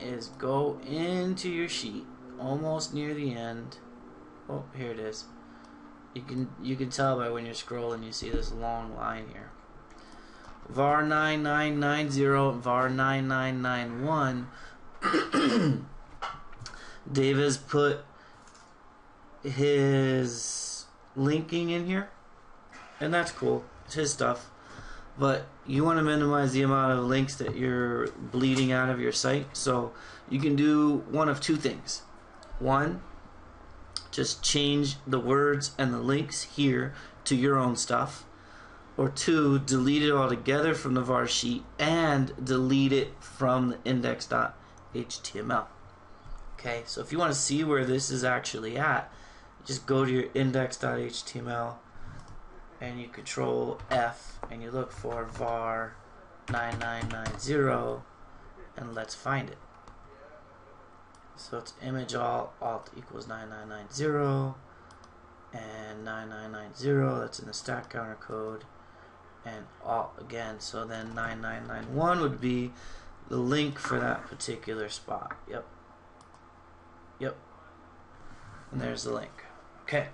is go into your sheet, almost near the end. Oh, here it is. You can tell by when you're scrolling, you see this long line here. var 9990 and var 9991. Dave has put his linking in here, and that's cool. It's his stuff. But you want to minimize the amount of links that you're bleeding out of your site, so you can do one of two things. One, just change the words and the links here to your own stuff. Or two, delete it altogether from the var sheet and delete it from the index.html. Okay, so if you want to see where this is actually at, just go to your index.html and you control F and you look for var 9990 and let's find it. So it's image alt equals 9990 and 9990, that's in the stack counter code, and alt again, so then 9991 would be the link for that particular spot. Yep. And there's the link. Okay.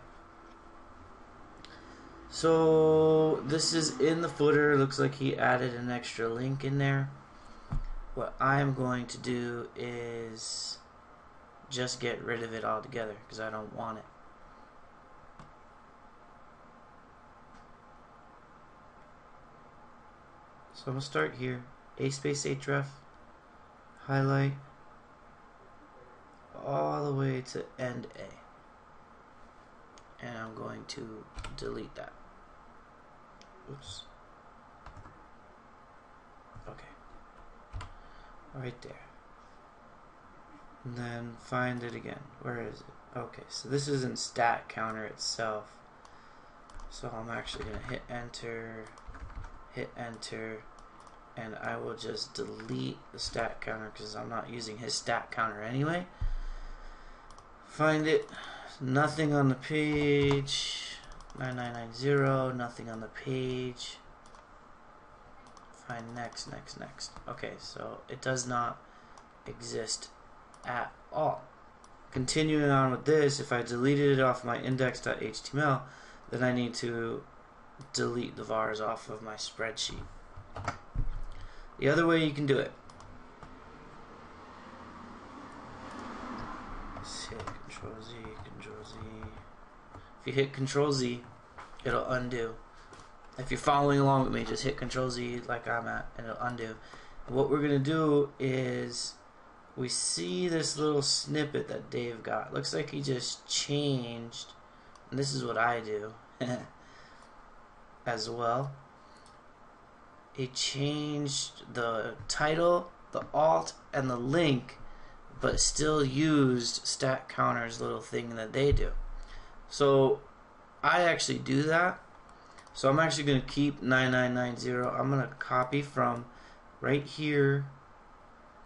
So this is in the footer. Looks like he added an extra link in there. What I'm going to do is just get rid of it altogether because I don't want it. So I'm going to start here, A space href, highlight, all the way to end A. And I'm going to delete that. Oops. Okay. Right there. And then find it again. Where is it? Okay, so this is in stat counter itself. So I'm actually going to hit enter, and I will just delete the stat counter because I'm not using his stat counter anyway. Find it. Nothing on the page. 9990. Nothing on the page. Find next. Okay, so it does not exist at all. Continuing on with this, if I deleted it off my index.html, then I need to delete the vars off of my spreadsheet. The other way you can do it, let's hit Control Z. If you hit Control Z, it'll undo. If you're following along with me, just hit Control Z like I'm at, and it'll undo. And what we're gonna do is, we see this little snippet that Dave got. Looks like he just changed, and this is what I do as well. He changed the title, the alt, and the link, but still used stat counter's little thing that they do. So I actually do that. So I'm actually going to keep 9990. I'm going to copy from right here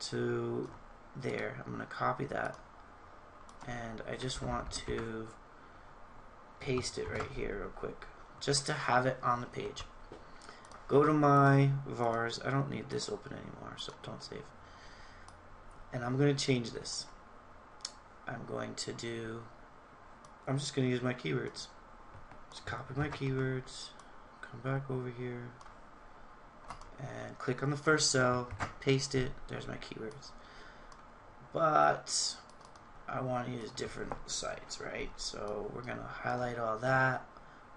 to there. I'm going to copy that, and I just want to paste it right here real quick just to have it on the page. Go to my vars. I don't need this open anymore, so don't save. And I'm going to change this. I'm just going to use my keywords. Just copy my keywords, come back over here, and click on the first cell, paste it. There's my keywords. But I want to use different sites, right? So we're going to highlight all that.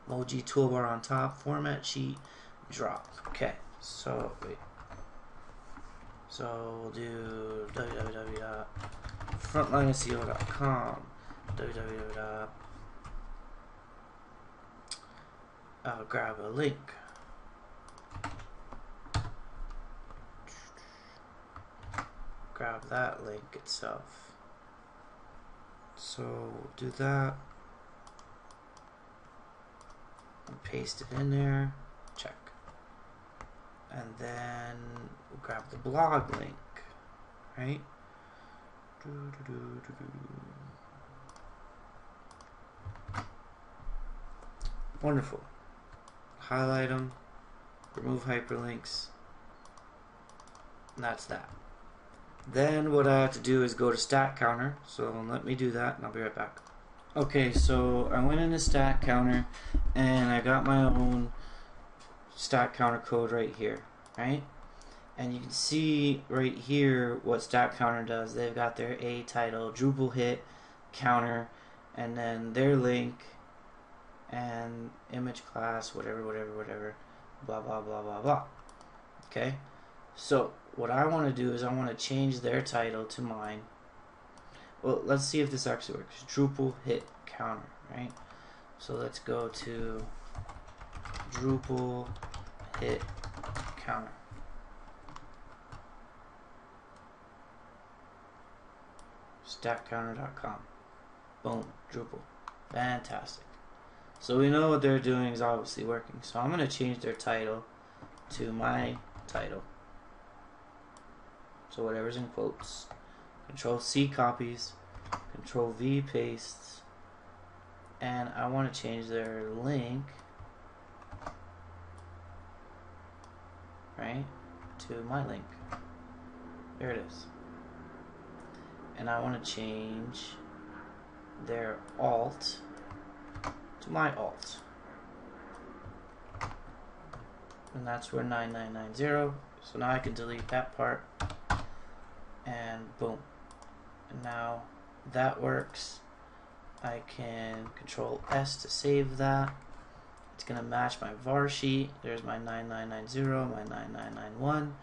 MOWG toolbar on top, format sheet, drop. Okay, so wait. So we'll do www.frontlineseo.com, www. I'll grab a link. Grab that link itself. So we'll do that. And paste it in there. Check. And then we'll grab the blog link. Right? Wonderful. Highlight them, remove hyperlinks, and that's that. Then what I have to do is go to stack counter. So let me do that and I'll be right back. Okay, so I went into stack counter and I got my own stack counter code right here, right? And you can see right here what stack counter does. They've got their A title, Drupal hit, counter, and then their link and image class, whatever, blah, blah, blah, blah, blah. Okay, so what I want to do is I want to change their title to mine. Well, let's see if this actually works. Drupal hit counter, right? So let's go to Drupal hit counter. Stackcounter.com. Boom, Drupal. Fantastic. So we know what they're doing is obviously working. So I'm going to change their title to my title. So whatever's in quotes. Control C copies. Control V pastes. And I want to change their link, right, to my link. There it is. And I want to change their alt to my alt. And that's where 9990. So now I can delete that part. And boom. And now that works. I can control S to save that. It's going to match my var sheet. There's my 9990, my 9991.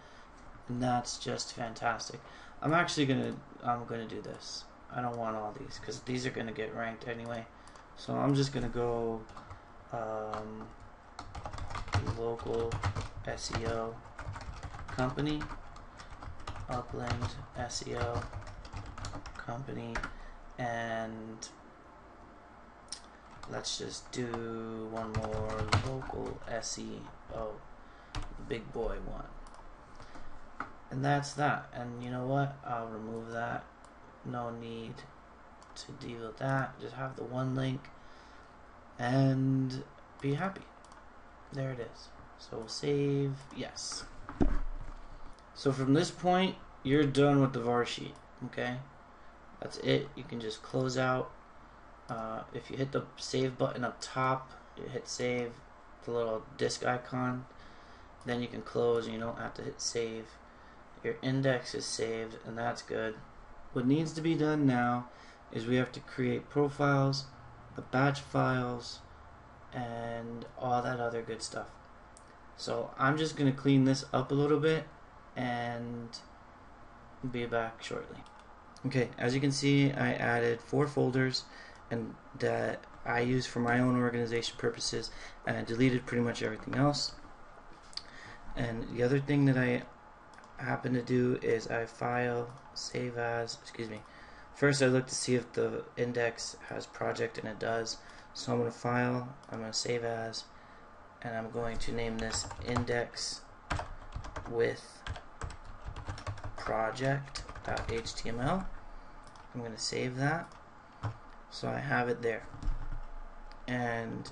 And that's just fantastic. I'm gonna do this. I don't want all these because these are gonna get ranked anyway. So I'm just gonna go local SEO company, upland SEO company, and let's just do one more local SEO, the big boy one. And that's that. And you know what? I'll remove that. No need to deal with that. Just have the one link and be happy. There it is. So we'll save. Yes. So from this point, you're done with the var sheet. Okay? That's it. You can just close out. If you hit the save button up top, you hit save, the little disk icon, then you can close and you don't have to hit save. Your index is saved, and that's good. What needs to be done now is we have to create profiles, the batch files, and all that other good stuff. So I'm just going to clean this up a little bit and be back shortly. Okay, as you can see, I added 4 folders and that I use for my own organization purposes, and I deleted pretty much everything else. And the other thing that I happen to do is I file, save as, first I look to see if the index has project, and it does. So I'm going to file, I'm going to save as, and I'm going to name this index with project.html. I'm going to save that so I have it there, and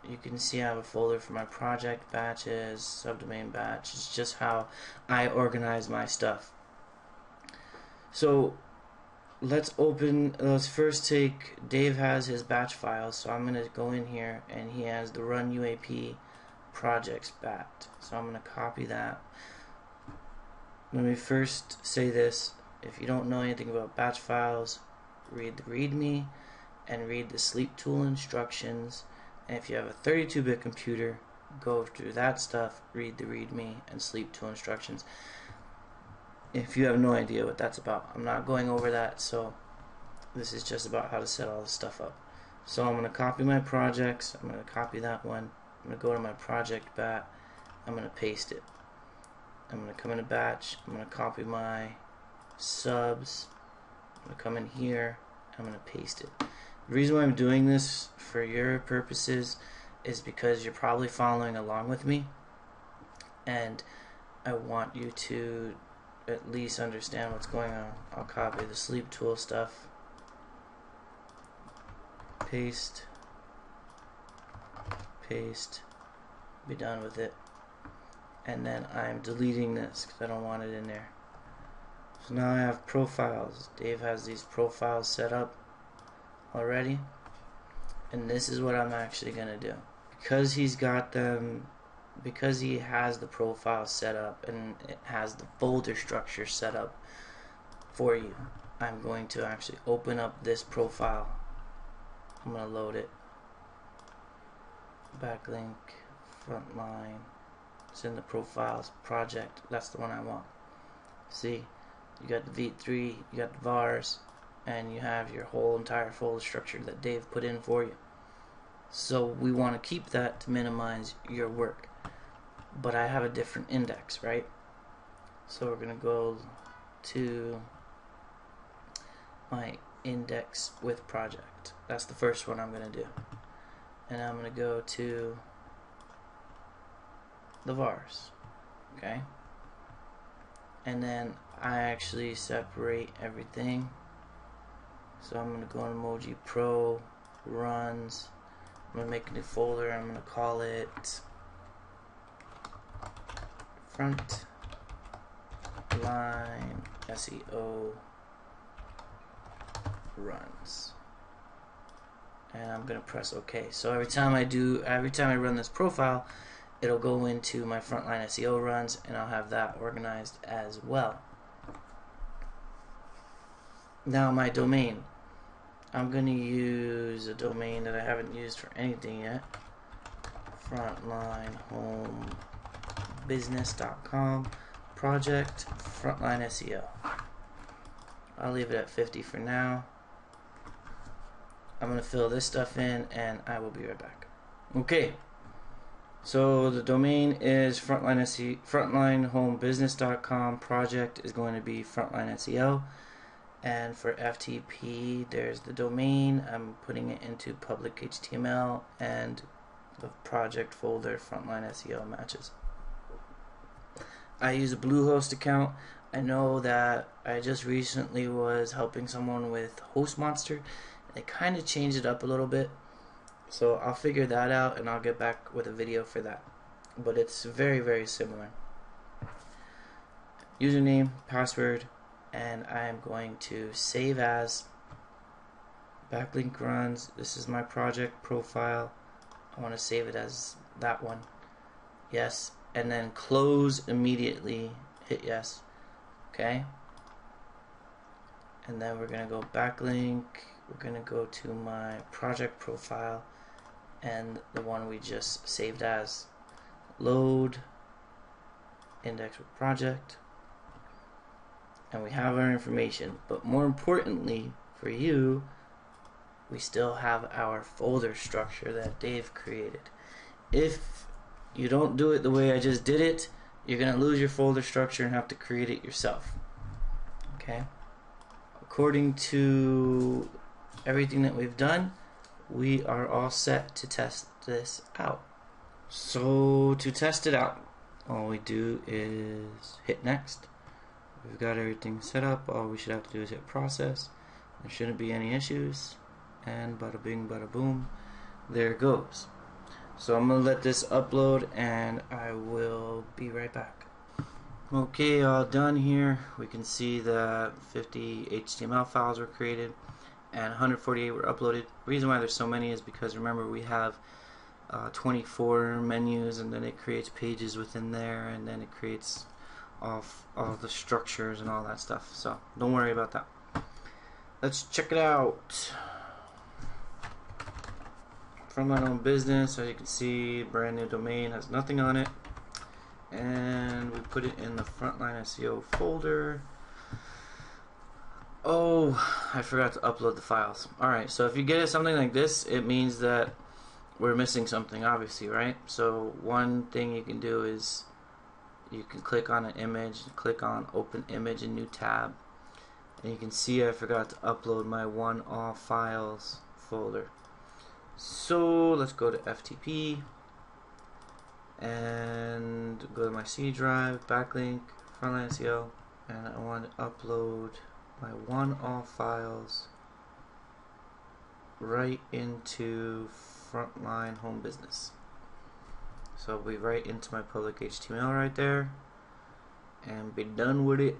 you can see I have a folder for my project batches, subdomain batch. It's just how I organize my stuff. So let's first take, Dave has his batch files, so I'm going to go in here and he has the run UAP projects bat. So I'm going to copy that. Let me first say this: if you don't know anything about batch files, read the README and read the sleep tool instructions. And if you have a 32-bit computer, go through that stuff, read the README and sleep tool instructions. If you have no idea what that's about, I'm not going over that, so this is just about how to set all this stuff up. So I'm going to copy my projects, I'm going to copy that one, I'm going to go to my project bat, I'm going to paste it. I'm going to come into batch, I'm going to copy my subs, I'm going to come in here, I'm going to paste it. The reason why I'm doing this for your purposes is because you're probably following along with me, and I want you to at least understand what's going on. I'll copy the sleep tool stuff, paste, be done with it, and then I'm deleting this because I don't want it in there. So now I have profiles. Dave has these profiles set up already, and this is what I'm actually gonna do. Because he's got them, because he has the profile set up and it has the folder structure set up for you, I'm going to actually open up this profile. I'm gonna load it. Backlink, frontline. It's in the profiles project. That's the one I want. See, you got the V3, you got the vars, and you have your whole entire folder structure that Dave put in for you. So we want to keep that to minimize your work. But I have a different index, right? So we're going to go to my index with project. That's the first one I'm going to do. And I'm going to go to the vars. Okay? And then I actually separate everything. So I'm going to go on MOWG Pro, runs. I'm going to make a new folder. I'm going to call it Front Line SEO Runs. And I'm going to press OK. So every time I run this profile, it'll go into my frontline SEO runs, and I'll have that organized as well. Now my domain. I'm going to use a domain that I haven't used for anything yet. frontlinehomebusiness.com project frontline SEO. I'll leave it at 50 for now. I'm going to fill this stuff in and I will be right back. Okay. So the domain is frontlinehomebusiness.com. Project is going to be frontline SEO. And for FTP, there's the domain. I'm putting it into public HTML, and the project folder frontline SEO matches. I use a Bluehost account. I know that I just recently was helping someone with HostMonster. They kind of changed it up a little bit. So I'll figure that out and I'll get back with a video for that. But it's very, very similar. Username, password, and I am going to save as backlink runs. This is my project profile. I want to save it as that one. Yes. And then close immediately. Hit yes. Okay. And then we're going to go backlink. We're going to go to my project profile and the one we just saved as. Load index with project. And we have our information, but more importantly for you, we still have our folder structure that Dave created. If you don't do it the way I just did it, you're going to lose your folder structure and have to create it yourself. Okay? According to everything that we've done, we are all set to test this out. So to test it out, all we do is hit next. We've got everything set up. All we should have to do is hit process. There shouldn't be any issues. And bada bing, bada boom. There it goes. So I'm going to let this upload and I will be right back. Okay, all done here. We can see that 50 HTML files were created and 148 were uploaded. The reason why there's so many is because remember we have 24 menus, and then it creates pages within there, and then it creates all the structures and all that stuff. So don't worry about that. Let's check it out. From my own business, as you can see, brand new domain, has nothing on it, and we put it in the frontline SEO folder. Oh, I forgot to upload the files. Alright, so if you get something like this, it means that we're missing something, obviously, right? So one thing you can do is you can click on an image, click on open image in new tab, and you can see I forgot to upload my one all files folder. So let's go to FTP and go to my C drive, backlink, frontline SEO, and I want to upload my one all files right into frontline home business. So we write into my public HTML right there and be done with it.